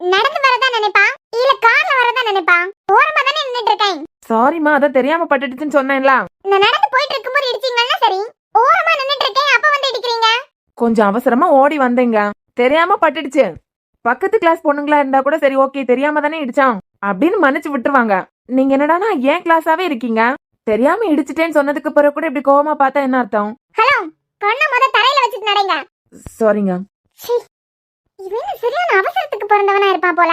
நடந்து வரதா நினைப்பா இல்ல கார்ல வரதா நினைப்பா? ஓரமா தானே நின்னுட்டு இருக்கேன். சாரிமா, அதான் தெரியாம பட்டுடுச்சுன்னு சொன்னேன்ல. நான் நடந்து போயிட்டு இருக்கும்போது இடிச்சீங்கன்னா சரி, ஓரமா நின்னுட்டு இருக்கேன் அப்ப வந்து இடிக்கிறீங்க. கொஞ்சம் அவசரமா ஓடி வந்தேங்க, தெரியாம பட்டுடுச்சு. பக்கத்து கிளாஸ் பொண்ணுங்களா இருந்தா கூட சரி, ஓகே, தெரியாம தானே இடிச்சான் அப்படின்னு மன்னிச்சு விட்டுருவாங்க. நீங்க என்னடானா ஏன் கிளாஸாவே இருக்கீங்க? தெரியாம இடிச்சிட்டேன்னு சொன்னதுக்கு பிறகு கூட இப்படி கோவமா பார்த்தா என்ன அர்த்தம்? ஹலோ, கண்ண முத தரையில வச்சிட்டு நடங்க. சாரிங்க. இவன் சரியான அவசரத்துக்கு பிறந்தவனா இருப்பான் போல.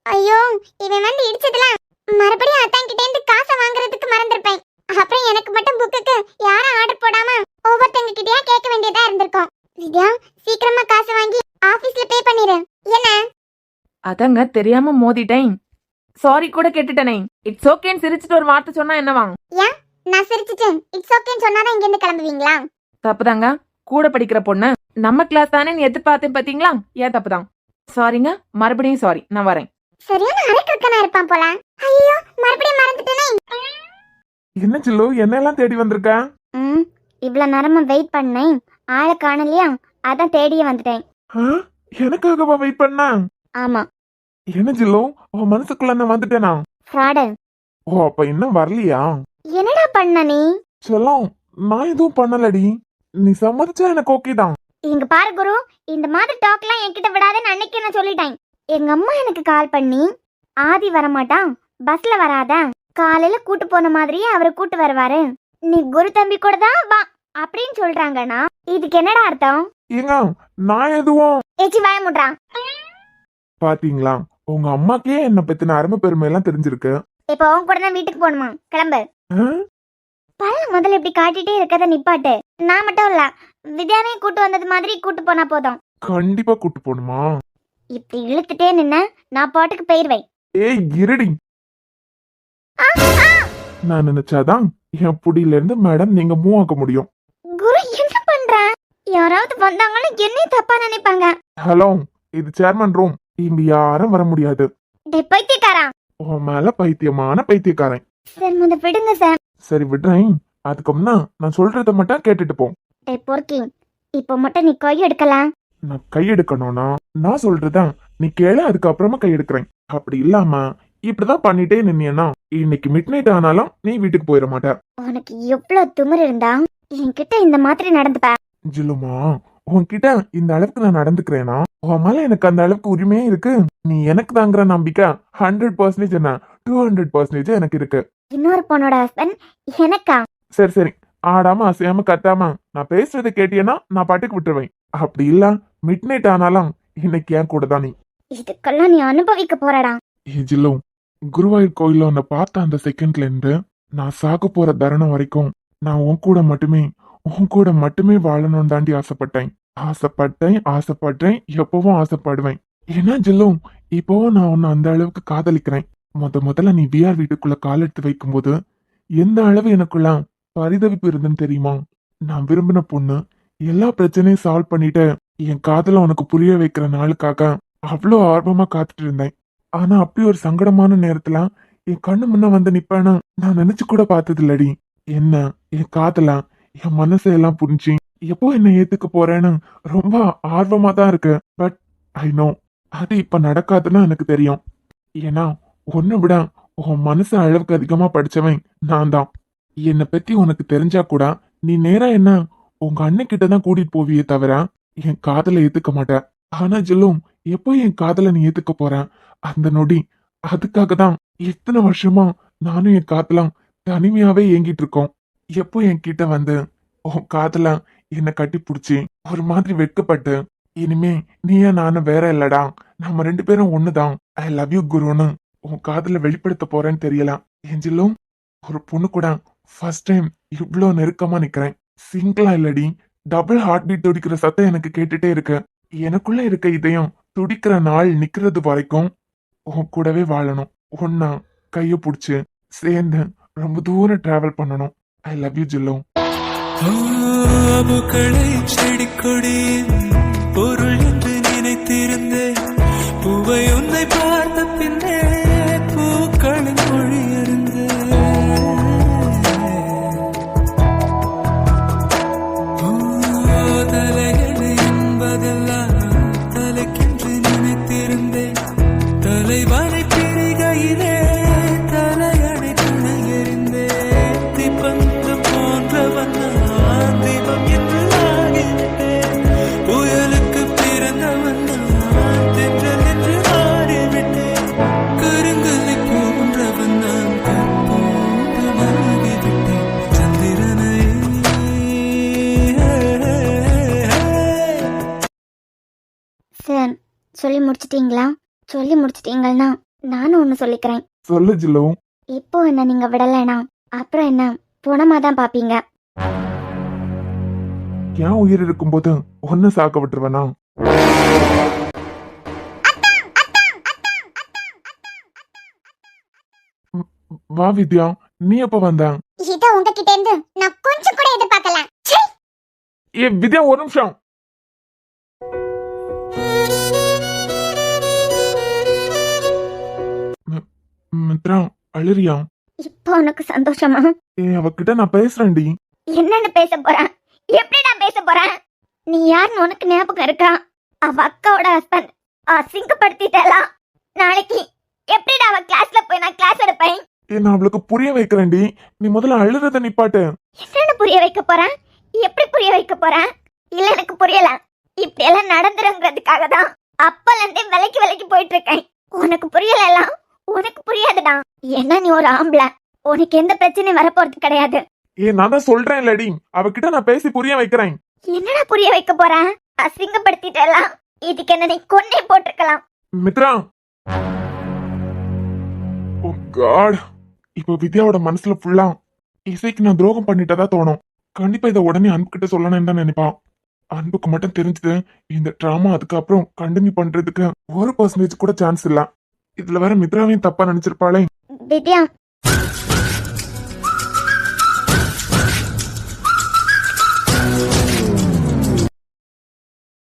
ஐயோ, இவன் வந்து இடிச்சதுல மறுபடியும் அத்தான் கிட்ட இருந்து காசை வாங்குறதுக்கு மறந்துருப்பேன். அப்புறம் எனக்கு மட்டும் புக்குக்கு யாரும் ஆர்டர் போடாம ஒவ்வொருத்தங்க கிட்டயா கேட்க வேண்டியதா இருந்திருக்கும். வித்யா, சீக்கிரமா காசை வாங்கி ஆபீஸ்ல பே பண்ணிரு. என்ன? அதங்க தெரியாம மோதிட்டேன், சாரி கூட கேட்டுட்டேனே. இட்ஸ் ஓகேன்னு சிரிச்சிட்டு ஒரு வார்த்தை சொன்னா என்னவா? ஏன் நான் சிரிச்சிட்டு இட்ஸ் ஓகேன்னு சொன்னாதான் இங்க இருந்து கிளம்புவீங்களா? தப்புதாங்க, கூட படிக்கிற பொண்ணு நம்ம கிளாஸ் தானே எதிர்பார்த்தேன் பாத்தீங்களா? ஏன் தப்புதான். சாரிங்க, மறுபடியும் சாரி, நான் வரேன். சரியான அரைக்கக்கனா இருப்பான் போல. ஐயோ, மறுபடியும் மறந்துட்டேனே. என்ன சில்லு, என்ன எல்லாம் தேடி வந்திருக்க? இவ்வளவு நேரமா வெயிட் பண்ணேன், ஆளை காணலையா, அதான் தேடியே வந்துட்டேன். எனக்காகவா வெயிட் பண்ண? ஆமா. என்ன சில்லு, உன் மனசுக்குள்ள நான் வந்துட்டேனா? ஃப்ராடு. ஓ, அப்ப இன்னும் வரலையா? என்னடா பண்ண நீ? செல்லம், நான் எதுவும் பண்ணலடி, நீ சம்மதிச்சா எனக்கு ஓகே தான். இங்க பாரு குரு, இந்த மாதிரி டாக்லாம் என்கிட்ட விடாதேன்னு அன்னைக்கு நான் சொல்லிட்டேன். எங்க அம்மா எனக்கு கால் பண்ணி ஆதி வரமாட்டான், பஸ்ல வராத, காலையில கூட்டு போன மாதிரியே அவரை கூட்டு வருவாரு, நீ குரு தம்பி கூட தான் வா அப்படின்னு சொல்றாங்கண்ணா. இதுக்கு என்னடா அர்த்தம்? ஏங்க, நான் எதுவும் ஏச்சி வாய முட்றான். பாத்தீங்களா, உங்க அம்மாக்கே என்ன பத்தின அருமை பெருமை எல்லாம் தெரிஞ்சிருக்கு. இப்போ உன் கூட தான் வீட்டுக்கு போகணுமா? கிளம்பு. ஆ? பல்ல முதல்ல இப்படி காட்டிட்டே இருக்கத நிப்பாட்டு. நான் மட்டும் இல்ல, வித்யாவையும் கூட்டு வந்தது மாதிரி கூட்டு போனா போதும். கண்டிப்பா கூட்டு போணுமா? இப்படி இழுத்துட்டே நின்ன நான் பாட்டுக்கு போயிருவேன். ஏய் இருடி, நான் நினைச்சாதான் என் புடியில இருந்து மேடம் நீங்க மூவ் ஆக்க முடியும். குரு என்ன பண்ற? யாராவது வந்தாங்களும் என்னை தப்பா நினைப்பாங்க. ஹலோ, இது சேர்மன் ரூம், இங்க யாரும் வர முடியாது. டேய் பைத்தியக்காரா. உன் மேல பைத்தியமான பைத்தியக்காரன். சார் முத விடுங்க சார். சரி விடுறேன், அதுக்கு முன்னா நான் சொல்றத மட்டும் கேட்டுட்டு போ. டேய் பொறுக்கி, இப்போ மட்டும் நீ கை எடுக்கலாம். நான் கை எடுக்கணும்னா நான் சொல்றதான் நீ கேளு, அதுக்கப்புறமா கை எடுக்கிறேன். அப்படி இல்லாம இப்படிதான் பண்ணிட்டே நின்னா இன்னைக்கு மிட் நைட் ஆனாலும் நீ வீட்டுக்கு போயிட மாட்ட. உனக்கு எவ்வளவு திமிரு இருந்தா என்கிட்ட இந்த மாதிரி நடந்துப்ப? ஜில்லுமா, உன்கிட்ட இந்த அளவுக்கு நான் நடந்துக்கிறேனா உன் மேல எனக்கு அந்த அளவுக்கு உரிமையே இருக்கு. நீ எனக்கு தாங்கிற நம்பிக்கை 100% என்ன 200% எனக்கு இருக்கு. இன்னொரு பொண்ணோட ஹஸ்பண்ட் எனக்கா? சரி சரி, ஆடாம அசையாம கத்தாம நான் பேசுறதை கேட்டியனா நான் பாட்டுக்கு விட்டுருவேன். அப்படி இல்ல மிட் நைட் ஆனாலும் இன்னைக்கு என் கூட தான் நீ. இதுக்கெல்லாம் நீ அனுபவிக்க போறடா. ஜில்லு, குருவாயூர் கோயில்ல உன்னை பார்த்த அந்த செகண்ட்ல இருந்து நான் சாக போற தருணம் வரைக்கும் நான் உன் கூட மட்டுமே வாழணும்னு தாண்டி ஆசைப்பட்டேன், எப்பவும் ஆசைப்படுவேன். ஏன்னா ஜில்லு, இப்போவும் நான் உன்னை அந்த அளவுக்கு காதலிக்கிறேன். முதல்ல நீ பிஆர் வீட்டுக்குள்ள கால் எடுத்து வைக்கும்போது எந்த அளவு எனக்குள்ள பரிதவிப்பு இருந்துன்னு தெரியுமா? நான் விரும்பின பொண்ணு எல்லா பிரச்சனையும் சால்வ் பண்ணிட்டு என் காதல உனக்கு புரிய வைக்கிற நாளுக்காக அவ்வளோ ஆர்வமா காத்துட்டு இருந்தேன். ஆனா அப்படி ஒரு சங்கடமான நேரத்துல என் கண்ணு முன்ன வந்து நிப்பேன்னு நான் நினைச்சு கூட பார்த்தது இல்லடி. என்ன என் காதல என் மனசையெல்லாம் புரிஞ்சு எப்போ என்ன ஏத்துக்க போறேன்னு ரொம்ப ஆர்வமா தான் இருக்கு. பட் ஐ நோ அது இப்ப நடக்காதுன்னு எனக்கு தெரியும். ஏன்னா உன்னை விட உன் மனசு அளவுக்கு அதிகமா படிச்சவன் நான் தான். என்னை பத்தி உனக்கு தெரிஞ்சா கூட நீ நேரா என்ன உங்க அண்ணன் கிட்ட தான் கூட்டிட்டு போவியே தவிர என் காதலை ஏத்துக்க மாட்ட. ஆனா ஜில்லும் எப்போ என் காதலை நீ ஏத்துக்க போற அந்த நொடி. அதுக்காக தான் எத்தனை வருஷமா நானும் என் காதலாம் தனிமையாவே ஏங்கிட்டு இருக்கோம். எப்போ என் கிட்ட வந்து உன் காதல என்னை கட்டி பிடிச்சி ஒரு மாதிரி வெட்கப்பட்டு இனிமே நீயா நானும் வேற இல்லடா, நம்ம 2 பேரும் ஒண்ணுதான், ஐ லவ் யூ குருன்னு உன் காதல வெளிப்படுத்த போறேன்னு தெரியல. எஞ்சிலும் ஒரு பொண்ணு கூட ஃபர்ஸ்ட் டைம் இவ்ளோ நெருக்கமா நிக்கிறேன். சிங்கிளா இல்லடி, டபுள் ஹார்ட் பீட் துடிக்கிற சத்தம் எனக்கு கேட்டுட்டே இருக்கு. எனக்குள்ள இருக்க இதயம் துடிக்கிற நாள் நிக்கிறது வரைக்கும் உன் கூடவே வாழணும். ஒன்னா கைய புடிச்சு சேர்ந்து ரொம்ப தூரம் டிராவல் பண்ணணும். ஐ லவ் யூ ஜில்லோ. பூக்களை செடி கொடியின் பொருள் என்று நினைத்திருந்தேன். பூவை உன்னை பார்த்த பின்னே பூக்களின் மொழி தலையணை என்பதெல்லாம் தலைக்கென்று நினைத்திருந்தேன். தலைவனை பிரிகையிலே தலையணை துணை எறிந்தேன். தீபந்தம் போன்றவன் நான் தீபம் என்று ஆகிவிட்டேன். புயலுக்கு பிறந்தவன் நான் தென்றல் என்று மாறிவிட்டேன். கருங்கலை போன்றவன் நான் கற்பூரமாகிவிட்டேன். சந்திரனை சார் சொல்லி முடிச்சிட்டீங்களா? சொல்லி முடிச்சிட்டீங்கன்னா நானும் ஒன்று சொல்லிக்கிறேன். சொல்லு ஜில்லோ. இப்போ என்ன நீங்க விடலைனா அப்புறம் என்ன புனமா தான் பாப்பீங்க. என் உயிர் இருக்கும்போது ஒன்னு சாக்க விட்டுருவனா? வா வித்யா, நீ எப்ப வந்த? இத உங்ககிட்ட இருந்து நான் கொஞ்சம் கூட எதிர்பார்க்கல. ஏ வித்யா, ஒரு நிமிஷம். மித்ரா, அழுறியா? இப்போ உனக்கு சந்தோஷமா? ஏ அவகிட்ட நான் பேசுறேன்டி. என்னன்னு பேச போறேன்? எப்படி நான் பேச போறேன்? நீ யாருன்னு உனக்கு ஞாபகம் இருக்கா? அவ அக்காவோட ஹஸ்பண்ட். அசிங்கப்படுத்திட்டா. நாளைக்கு எப்படிடா அவ கிளாஸ்ல போய் நான் கிளாஸ் எடுப்பேன்? ஏ நான் அவளுக்கு புரிய வைக்கிறேன்டி. நீ முதல்ல அழுறத நிப்பாட்டு. என்னன்னு புரிய வைக்க போறேன்? எப்படி புரிய வைக்க போறேன்? இல்ல எனக்கு புரியல. இப்படி எல்லாம் நடந்துருங்கிறதுக்காக தான் அப்பல இருந்தே விலைக்கு போயிட்டு இருக்கேன். உனக்கு புரியல, உனக்கு புரியாதுடா. ஏன்னா நீ ஒரு ஆம்பளை, உனக்கு எந்த பிரச்சனையும் வரப்போறது கிடையாது. ஏ நான் தான் சொல்றேன் இல்லடி, அவகிட்ட நான் பேசி புரிய வைக்கிறேன். என்னடா புரிய வைக்க போறேன்? அசிங்கப்படுத்திட்டலாம். இதுக்கு என்ன நீ கொன்னே போட்டிருக்கலாம். மித்ரா, ஓ காட், இப்போ வித்யாவோட மனசுல ஃபுல்லா இசைக்கு நான் துரோகம் பண்ணிட்டதா தோணும். கண்டிப்பா இதை உடனே அன்புகிட்ட சொல்லணும்னு தான் நினைப்பான். அன்புக்கு மட்டும் தெரிஞ்சது இந்த டிராமா அதுக்கப்புறம் கண்டினியூ பண்றதுக்கு 1% கூட சான்ஸ் இல்ல. இதுல வேற மித்ராவையும் தப்பா நினைச்சிருப்பாளே. வித்யா,